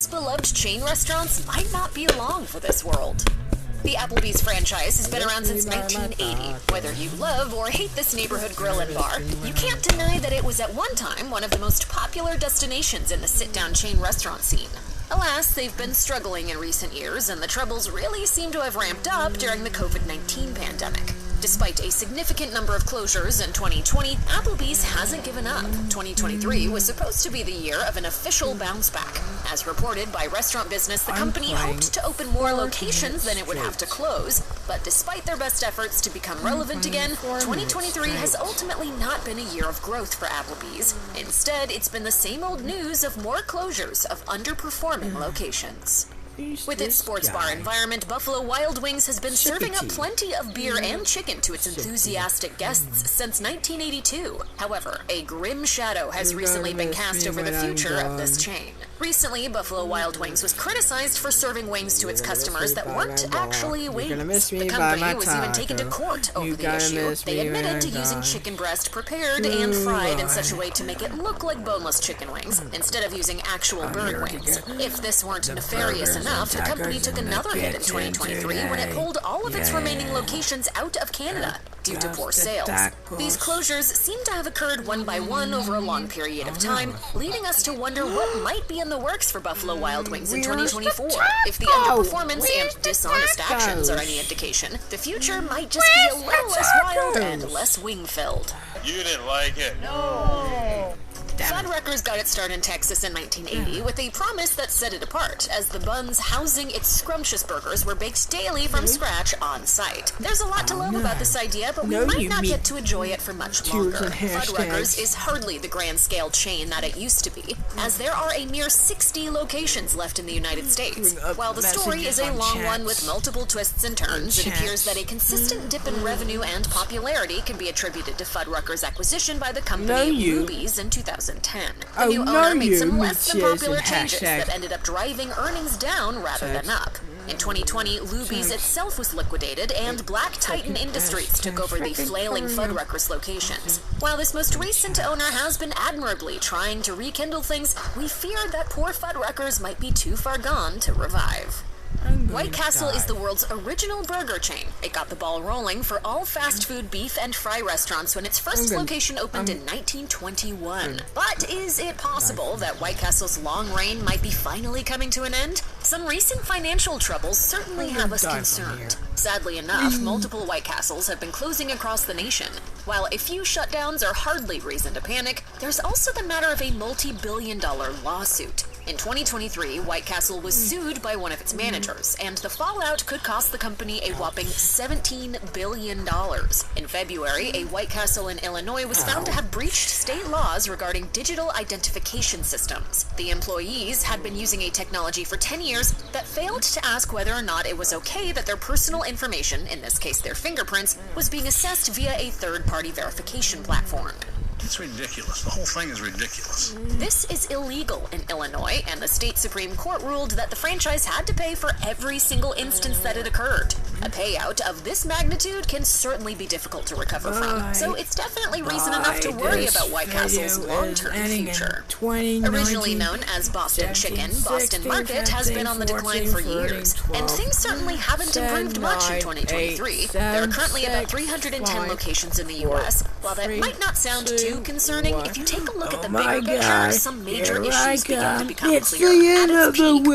beloved chain restaurants might not be long for this world. The Applebee's franchise has been around since 1980. Whether you love or hate this neighborhood grill and bar, you can't deny that it was at one time one of the most popular destinations in the sit-down chain restaurant scene. Alas, they've been struggling in recent years, and the troubles really seem to have ramped up during the COVID-19 pandemic. Despite a significant number of closures in 2020, Applebee's hasn't given up. 2023 was supposed to be the year of an official bounce back. As reported by Restaurant Business, the company hoped to open more locations than it would have to close, but despite their best efforts to become relevant again, 2023 has ultimately not been a year of growth for Applebee's. Instead, it's been the same old news of more closures of underperforming locations. With its sports bar environment, Buffalo Wild Wings has been serving up plenty of beer and chicken to its enthusiastic guests since 1982. However, a grim shadow has recently been cast over the future of this chain. Recently, Buffalo Wild Wings was criticized for serving wings to its customers that weren't actually wings. The company was even taken to court over the issue. They admitted to using chicken breast prepared and fried in such a way to make it look like boneless chicken wings, instead of using actual bird wings. If this weren't nefarious enough, the company took another hit in 2023 when it pulled all of its remaining locations out of Canada due to poor sales. These closures seem to have occurred one by one over a long period of time, leading us to wonder what might be in the works for Buffalo Wild Wings in 2024. If the underperformance and dishonest actions are any indication, the future might just be a little less wild and less wing-filled. You didn't like it. No. Fuddruckers got its start in Texas in 1980 with a promise that set it apart, as the buns housing its scrumptious burgers were baked daily from scratch on site. There's a lot to love about this idea, but we might not get to enjoy it for much longer. Fuddruckers is hardly the grand-scale chain that it used to be, as there are a mere 60 locations left in the United States. While the story is a long one with multiple twists and turns, it appears that a consistent dip in revenue and popularity can be attributed to Fuddruckers' acquisition by the company Luby's in 2010. The new owner made some less than popular changes that ended up driving earnings down rather than up. In 2020, Luby's itself was liquidated, and Black Titan Industries took over the flailing Fuddruckers locations. While this most recent owner has been admirably trying to rekindle things, we fear that poor Fuddruckers might be too far gone to revive. White Castle is the world's original burger chain. It got the ball rolling for all fast food beef and fry restaurants when its first location opened in 1921. But is it possible that White Castle's long reign might be finally coming to an end? Some recent financial troubles certainly have us concerned. Sadly enough, multiple White Castles have been closing across the nation. While a few shutdowns are hardly reason to panic, there's also the matter of a multi-billion-dollar lawsuit. In 2023, White Castle was sued by one of its managers, and the fallout could cost the company a whopping $17 billion. In February, a White Castle in Illinois was found to have breached state laws regarding digital identification systems. The employees had been using a technology for 10 years that failed to ask whether or not it was okay that their personal information, in this case their fingerprints, was being assessed via a third-party verification platform. It's ridiculous. The whole thing is ridiculous. This is illegal in Illinois, and the state Supreme Court ruled that the franchise had to pay for every single instance that it occurred. A payout of this magnitude can certainly be difficult to recover from, so it's definitely reason enough to worry about White Castle's long-term future. Originally known as Boston Chicken, Boston Market has been on the decline for years, and things certainly haven't improved much in 2023. There are currently about 310 locations in the U.S. While that might not sound too concerning, if you take a look at the bigger picture, some major issues begin to become clear. At its peak,